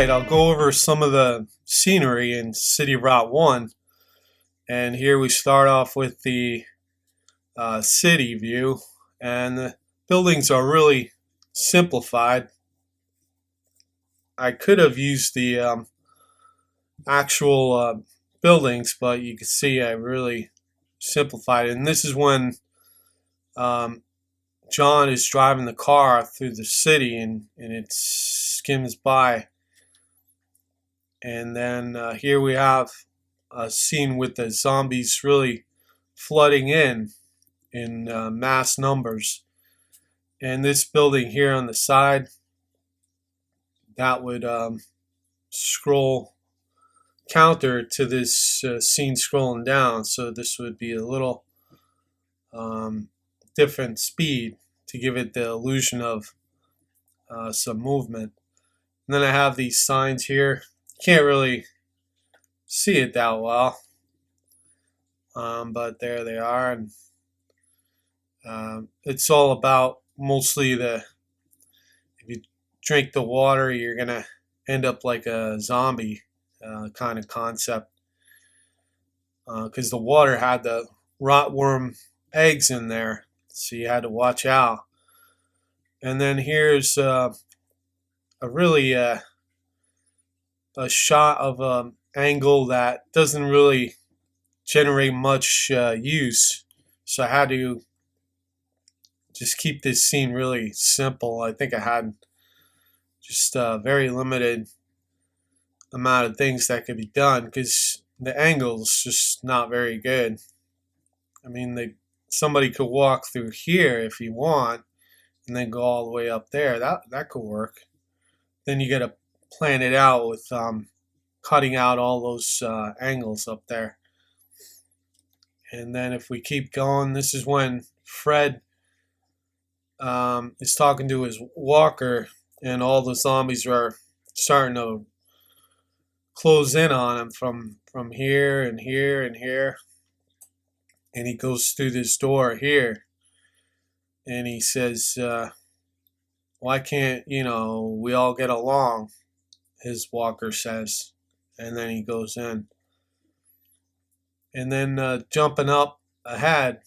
Alright, I'll go over some of the scenery in City of Rott 1. And here we start off with the city view. And the buildings are really simplified. I could have used the actual buildings, but you can see I really simplified it. And this is when John is driving the car through the city and it skims by. And then here we have a scene with the zombies really flooding in mass numbers. And this building here on the side, that would scroll counter to this scene scrolling down. So this would be a little different speed to give it the illusion of some movement. And then I have these signs here. Can't really see it that well, but there they are. And it's all about mostly if you drink the water, you're gonna end up like a zombie kind of concept, because the water had the rotworm eggs in there, so you had to watch out. And then here's a really a shot of an angle that doesn't really generate much use, so I had to just keep this scene really simple. I think I had just a very limited amount of things that could be done because the angle's just not very good. I mean, somebody could walk through here if you want and then go all the way up there. That could work. Then you got to plan it out with cutting out all those angles up there. And then if we keep going, this is when Fred is talking to his walker, and all the zombies are starting to close in on him from here and here and here. And he goes through this door here, and he says, why can't, we all get along? His walker says. And then he goes in. And then jumping up ahead,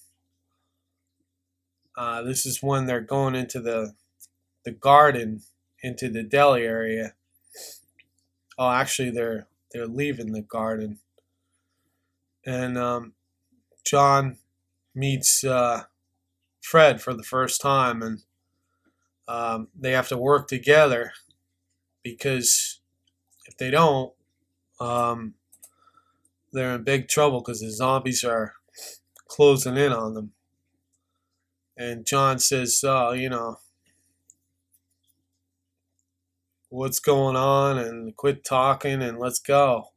this is when they're going into the garden, into the deli area. Oh, actually, they're leaving the garden. And John meets Fred for the first time, and they have to work together, because if they don't, they're in big trouble because the zombies are closing in on them. And John says, what's going on, and quit talking and let's go.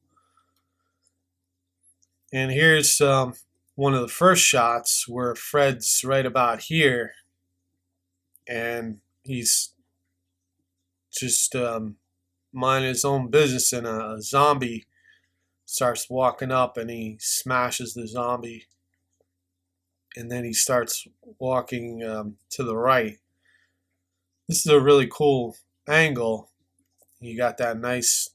And here's one of the first shots where Fred's right about here, and he's just minding his own business, and a zombie starts walking up and he smashes the zombie, and then he starts walking to the right. This is a really cool angle. You got that nice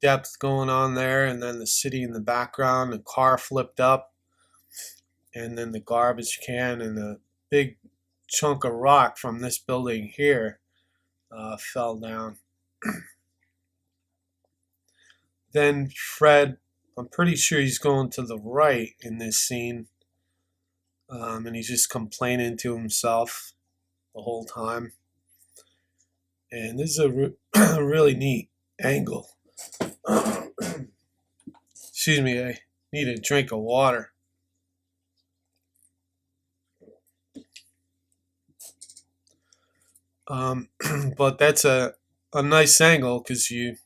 depth going on there, and then the city in the background, the car flipped up, and then the garbage can, and a big chunk of rock from this building here fell down. Then Fred, I'm pretty sure he's going to the right in this scene, and he's just complaining to himself the whole time. And this is a really neat angle. Excuse me, I need a drink of water. But that's a nice angle, because you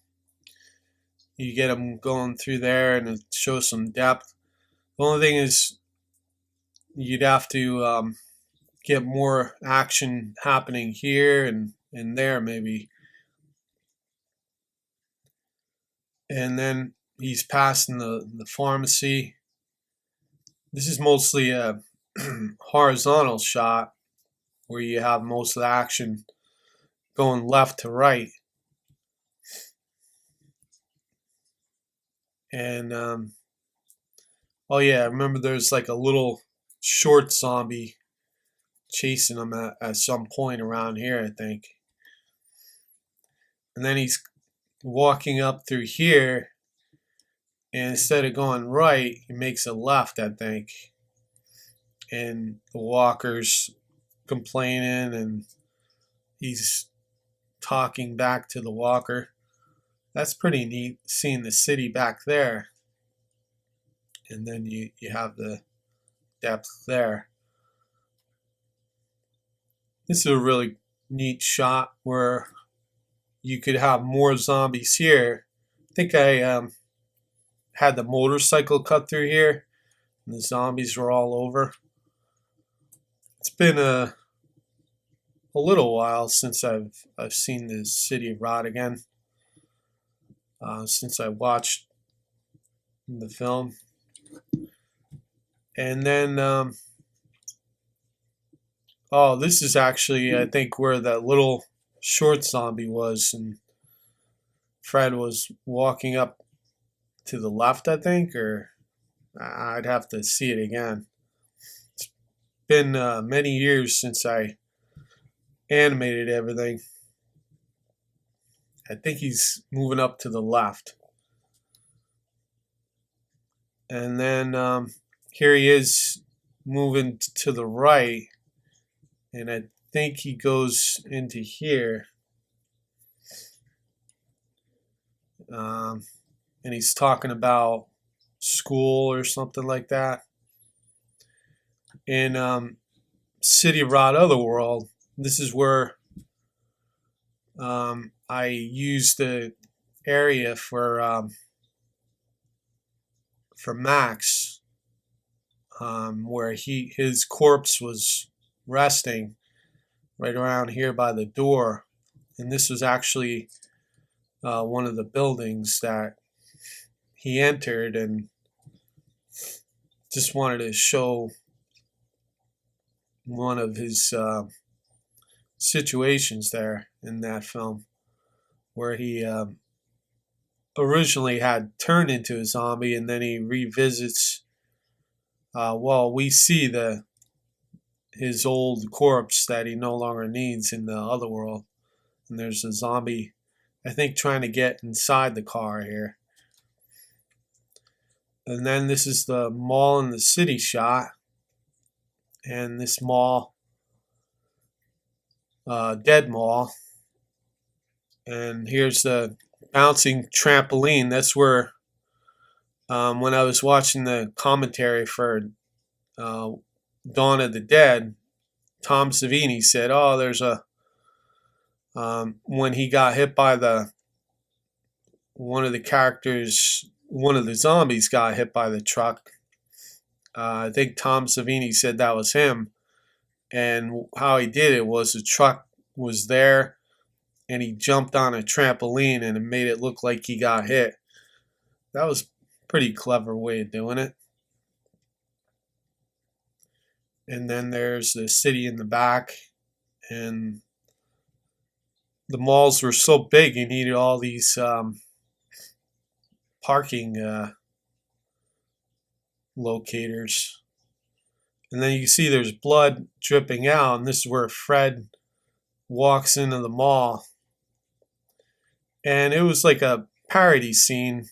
get them going through there, and it shows some depth. The only thing is, you'd have to get more action happening here and there maybe. And then he's passing the pharmacy. This is mostly a horizontal shot where you have most of the action going left to right. And oh yeah, I remember there's like a little short zombie chasing him at some point around here, I think. And then he's walking up through here, and instead of going right, he makes a left, I think. And the walker's complaining, and he's talking back to the walker. That's pretty neat, seeing the city back there. And then you have the depth there. This is a really neat shot where you could have more zombies here. I think I had the motorcycle cut through here, and the zombies were all over. It's been a little while since I've seen the city of Rott again. Since I watched the film, and then oh, this is actually, I think, where that little short zombie was, and Fred was walking up to the left, I think, or I'd have to see it again. It's been many years since I animated everything. I think he's moving up to the left. And then here he is moving to the right. And I think he goes into here. And he's talking about school or something like that. In City of Rott Otherworld, this is where I used the area for Max, where his corpse was resting right around here by the door, and this was actually one of the buildings that he entered, and just wanted to show one of his situations there in that film, where he originally had turned into a zombie, and then he revisits. Well, we see his old corpse that he no longer needs in the other world, and there's a zombie, I think, trying to get inside the car here. And then this is the mall in the city shot, and this mall, dead mall, and here's the bouncing trampoline. That's where when I was watching the commentary for Dawn of the Dead, Tom Savini said, "Oh, there's a when he got hit by one of the characters, one of the zombies got hit by the truck. I think Tom Savini said that was him, and how he did it was the truck was there, and he jumped on a trampoline, and it made it look like he got hit. That was a pretty clever way of doing it." And then there's the city in the back, and the malls were so big you needed all these parking locators. And then you can see there's blood dripping out, and this is where Fred walks into the mall. And it was like a parody scene.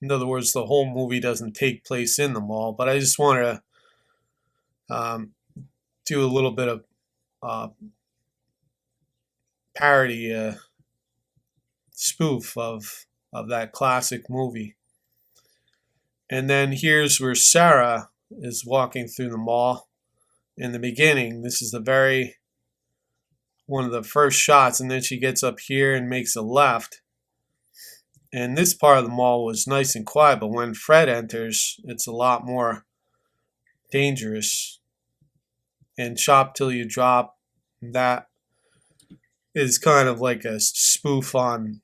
In other words, the whole movie doesn't take place in the mall, but I just wanted to do a little bit of parody spoof of that classic movie. And then here's where Sarah is walking through the mall in the beginning. This is one of the first shots, and then she gets up here and makes a left. And this part of the mall was nice and quiet, but when Fred enters, it's a lot more dangerous. And Chop Till You Drop, that is kind of like a spoof on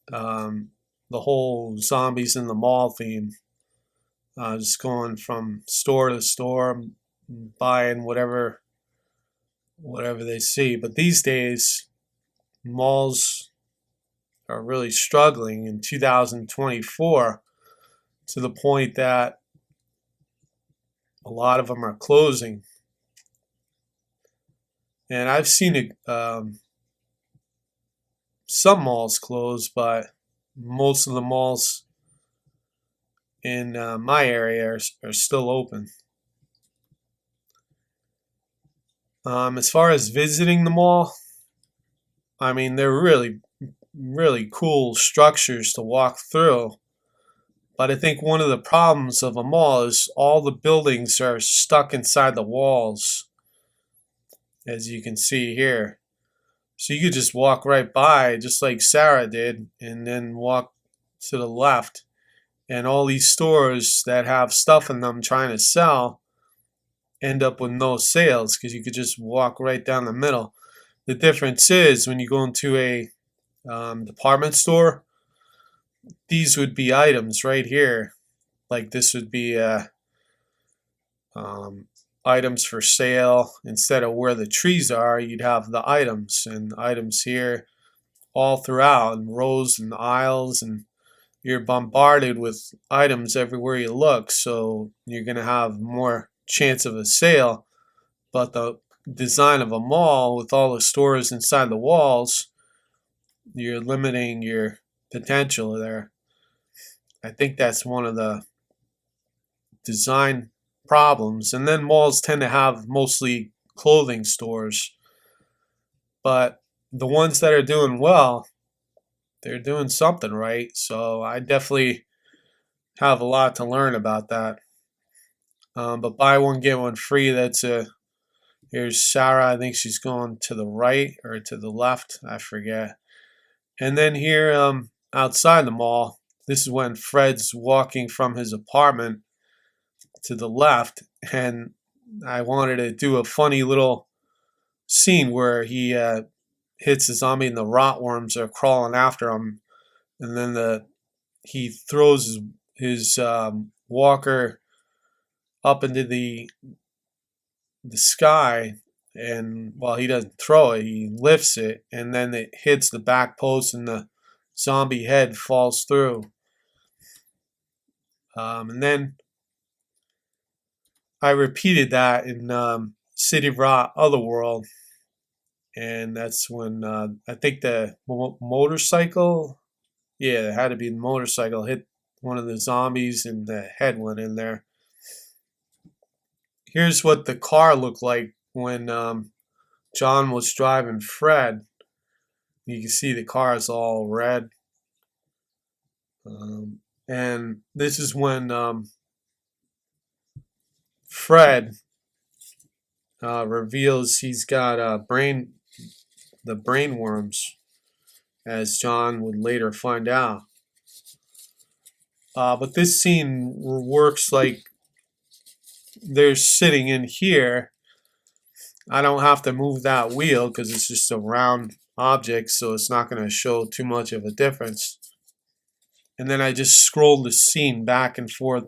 the whole zombies in the mall theme. Just going from store to store, buying whatever they see. But these days, malls are really struggling in 2024, to the point that a lot of them are closing. And I've seen it, some malls close, but most of the malls in my area are still open. As far as visiting the mall, I mean, they're really, really cool structures to walk through. But I think one of the problems of a mall is all the buildings are stuck inside the walls, as you can see here. So you could just walk right by, just like Sarah did, and then walk to the left. And all these stores that have stuff in them trying to sell end up with no sales, because you could just walk right down the middle. The difference is when you go into a department store, these would be items right here. Like this would be items for sale. Instead of where the trees are, you'd have the items, and items here all throughout in rows and aisles, and you're bombarded with items everywhere you look, so you're going to have more chance of a sale. But the design of a mall with all the stores inside the walls, you're limiting your potential there. I think that's one of the design problems. And then malls tend to have mostly clothing stores. But the ones that are doing well, they're doing something right. So I definitely have a lot to learn about that. But buy one, get one free. Here's Sarah. I think she's going to the right or to the left. I forget. And then here outside the mall, this is when Fred's walking from his apartment to the left. And I wanted to do a funny little scene where he hits the zombie and the rot worms are crawling after him. And then he throws his walker up into the sky, and well, he doesn't throw it, he lifts it, and then it hits the back post and the zombie head falls through. And then I repeated that in City of Rott Otherworld, and that's when I think the motorcycle, yeah, it had to be the motorcycle, hit one of the zombies and the head went in there. Here's what the car looked like when John was driving Fred. You can see the car is all red. And this is when Fred reveals he's got the brain worms, as John would later find out. But this scene works like they're sitting in here. I don't have to move that wheel because it's just a round object, so it's not going to show too much of a difference. And then I just scrolled the scene back and forth,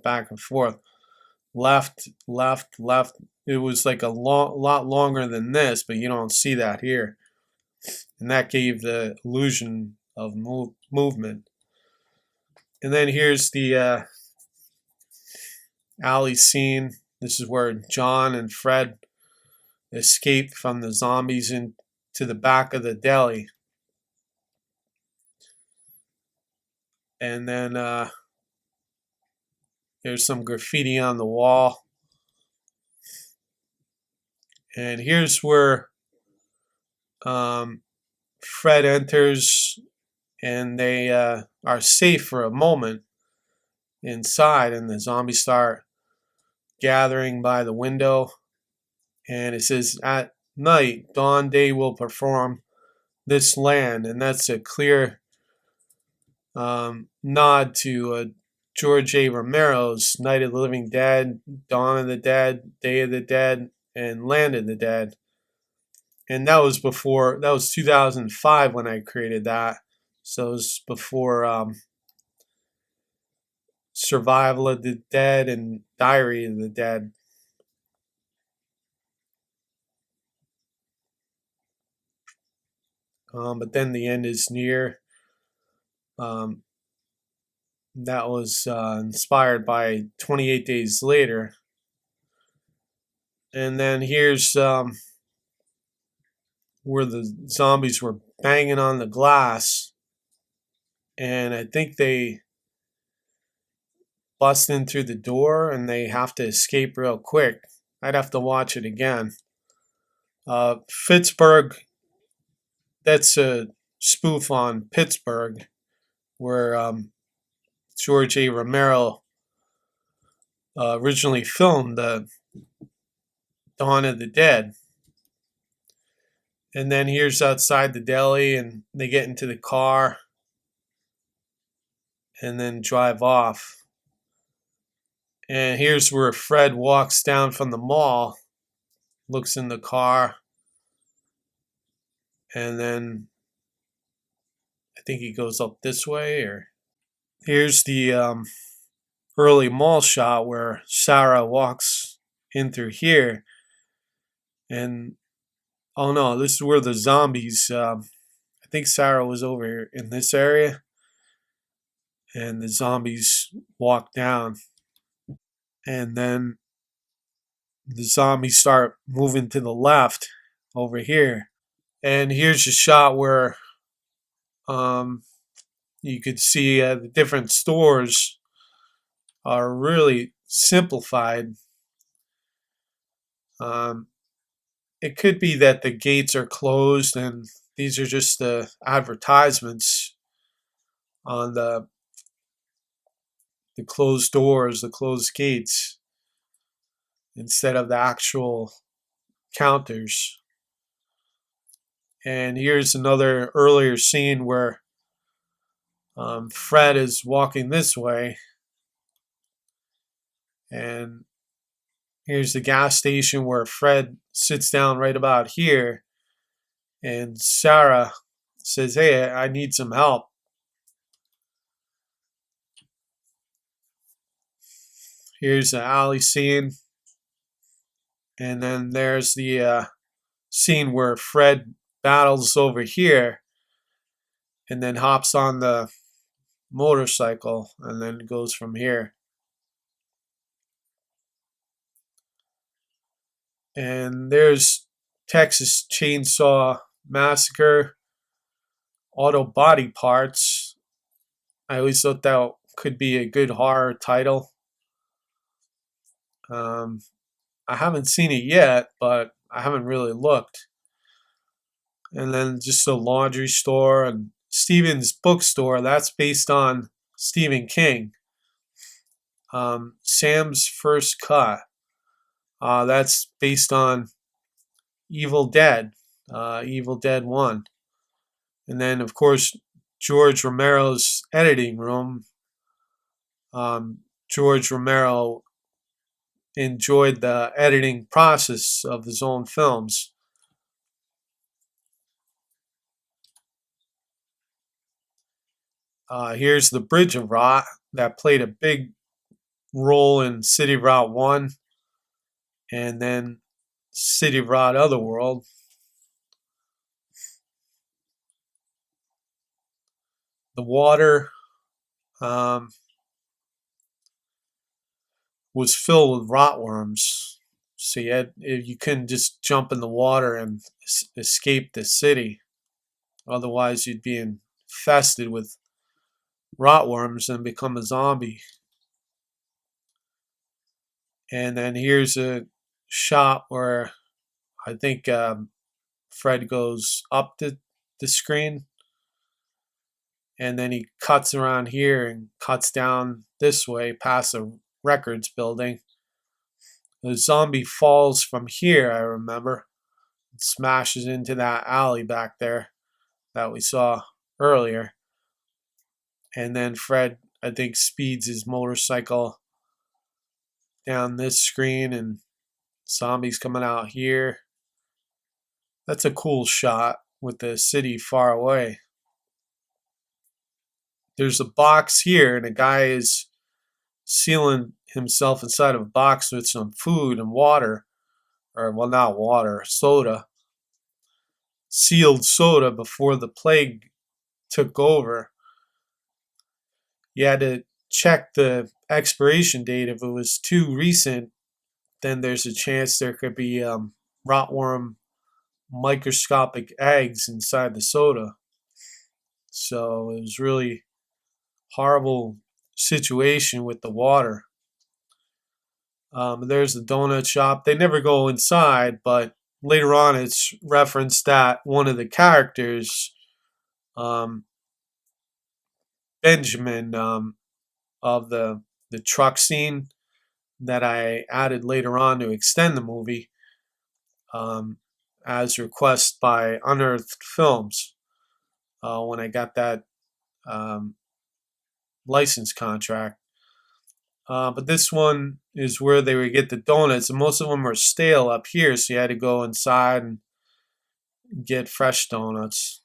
left, left, left. It was like a lot longer than this, but you don't see that here. And that gave the illusion of movement. And then here's the alley scene. This is where John and Fred escaped from the zombies into the back of the deli. And then there's some graffiti on the wall. And here's where Fred enters, and they are safe for a moment inside, and the zombies start gathering by the window. And it says, "At night, dawn day will perform this land," and that's a clear nod to George A. Romero's Night of the Living Dead, Dawn of the Dead, Day of the Dead, and Land of the Dead. And that was 2005 when I created that. So it was before Survival of the Dead and Diary of the Dead. But then the end is near. Um, that was inspired by 28 Days Later. And then here's where the zombies were banging on the glass. And I think they bust in through the door and they have to escape real quick. I'd have to watch it again. Pittsburgh, that's a spoof on Pittsburgh, where George A. Romero originally filmed Dawn of the Dead. And then here's outside the deli, and they get into the car and then drive off. And here's where Fred walks down from the mall, looks in the car, and then I think he goes up this way. Or here's the early mall shot where Sarah walks in through here, and oh no, this is where the zombies. I think Sarah was over here in this area, and the zombies walk down, and then the zombies start moving to the left over here. And here's a shot where you could see the different stores are really simplified. Um, it could be that the gates are closed and these are just the advertisements on the closed doors, the closed gates, instead of the actual counters. And here's another earlier scene where Fred is walking this way, and here's the gas station where Fred sits down right about here, and Sarah says, "Hey, I need some help." Here's the alley scene, and then there's the scene where Fred battles over here and then hops on the motorcycle and then goes from here. And there's Texas Chainsaw Massacre, Auto Body Parts. I always thought that could be a good horror title. Um, I haven't seen it yet, but I haven't really looked. And then just a laundry store and Stephen's bookstore. That's based on Stephen King. Sam's First Cut. That's based on Evil Dead, Evil Dead 1. And then, of course, George Romero's editing room. George Romero enjoyed the editing process of his own films. Here's the Bridge of Rott that played a big role in City Route 1 and then City Route Otherworld. The water was filled with rotworms. So you couldn't just jump in the water and escape the city. Otherwise, you'd be infested with rotworms and become a zombie. And then here's a shot where I think Fred goes up the screen, and then he cuts around here and cuts down this way past a records building. The zombie falls from here, I remember. It smashes into that alley back there that we saw earlier. And then Fred, I think, speeds his motorcycle down this screen and zombies coming out here. That's a cool shot with the city far away. There's a box here, and a guy is sealing himself inside of a box with some food and water. Or, well, not water, soda. Sealed soda before the plague took over. You had to check the expiration date. If it was too recent, then there's a chance there could be rotworm microscopic eggs inside the soda. So it was really horrible situation with the water. There's the donut shop. They never go inside, but later on it's referenced that one of the characters, um, Benjamin, of the truck scene that I added later on to extend the movie, um, as request by Unearthed Films, when I got that um, license contract. But this one is where they would get the donuts, and most of them are stale up here, so you had to go inside and get fresh donuts.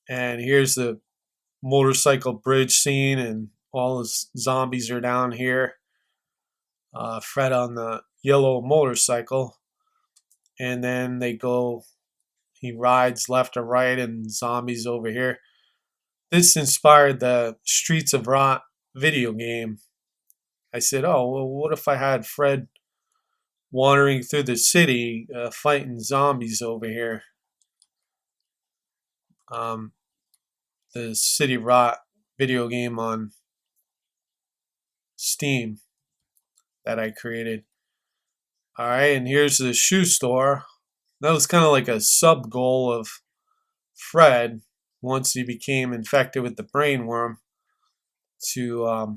And here's the motorcycle bridge scene, and all the zombies are down here. Fred on the yellow motorcycle, and then he rides left or right, and zombies over here. This inspired the Streets of Rott video game. I said, oh, well, what if I had Fred wandering through the city, fighting zombies over here? Um, the City Rot video game on Steam that I created. All right, and here's the shoe store. That was kind of like a sub goal of Fred once he became infected with the brain worm, to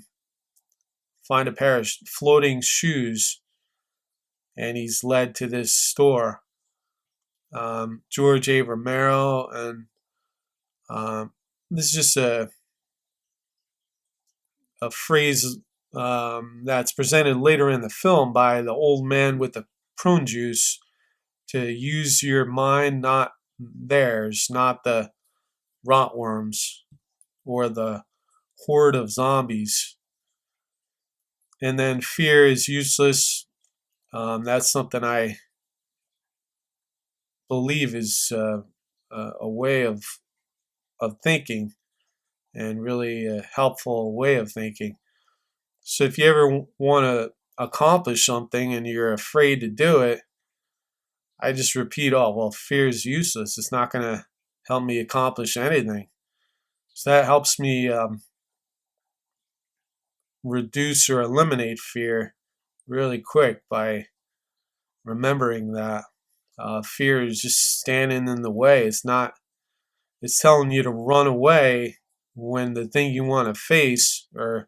find a pair of floating shoes, and he's led to this store. George A. Romero, and this is just a phrase that's presented later in the film by the old man with the prune juice, to use your mind, not theirs, not the rotworms or the horde of zombies. And then fear is useless. That's something I believe is a way of thinking, and really a helpful way of thinking. So if you ever want to accomplish something and you're afraid to do it, I just repeat, oh, well, fear is useless. It's not going to help me accomplish anything. So that helps me reduce or eliminate fear really quick, by remembering that fear is just standing in the way. It's telling you to run away when the thing you want to face or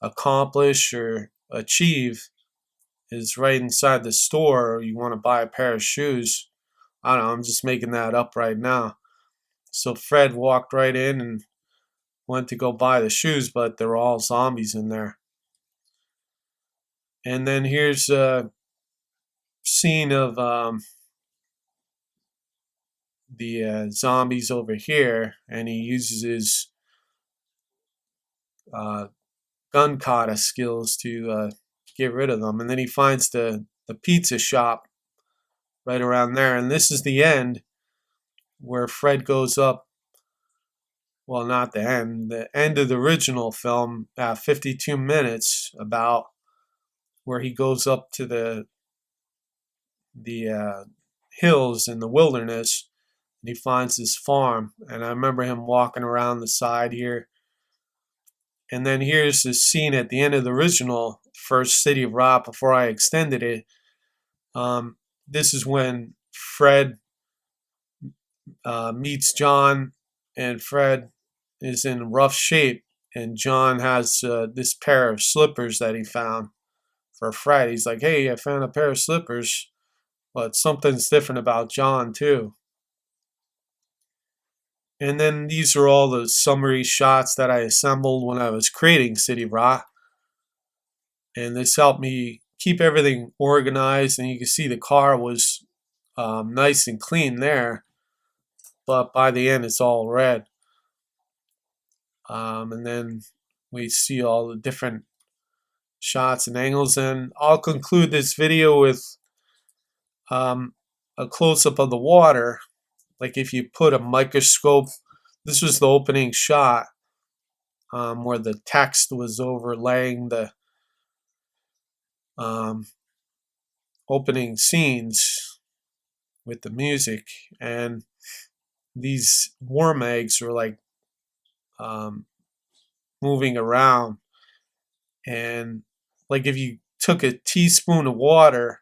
accomplish or achieve is right inside the store, or you want to buy a pair of shoes. I don't know, I'm just making that up right now. So Fred walked right in and went to go buy the shoes, but there were all zombies in there. And then here's a scene of the zombies over here, and he uses his gun kata skills to get rid of them. And then he finds the pizza shop right around there. And this is the end, where Fred goes up. Well, not the end of the original film at 52 minutes, about where he goes up to the hills in the wilderness, and he finds this farm. And I remember him walking around the side here. And then here's the scene at the end of the original first City of Rott before I extended it. This is when Fred meets John, and Fred is in rough shape, and John has this pair of slippers that he found for Fred. He's like, hey, I found a pair of slippers, but something's different about John too. And then these are all the summary shots that I assembled when I was creating City of Rott, and this helped me keep everything organized. And you can see the car was nice and clean there, but by the end it's all red. And then we see all the different shots and angles. And I'll conclude this video with a close-up of the water. Like if you put a microscope This was the opening shot, where the text was overlaying the um, opening scenes with the music, and these worm eggs were like um, moving around, and like if you took a teaspoon of water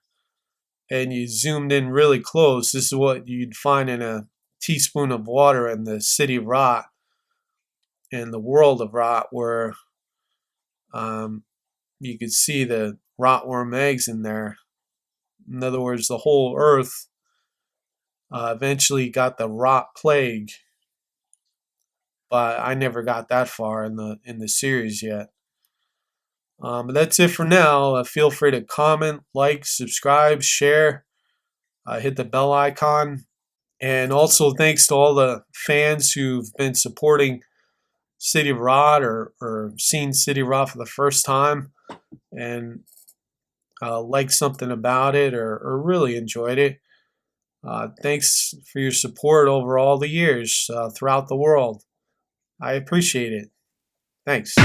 and you zoomed in really close, this is what you'd find in a teaspoon of water in the city of Rott, in the world of Rott, where um, you could see the rotworm eggs in there. In other words, the whole earth eventually got the rot plague, but I never got that far in the series yet. But that's it for now. Feel free to comment, like, subscribe, share, hit the bell icon, and also thanks to all the fans who've been supporting City of Rod, or seen City of Rod for the first time and liked something about it, or really enjoyed it. Thanks for your support over all the years throughout the world. I appreciate it. Thanks.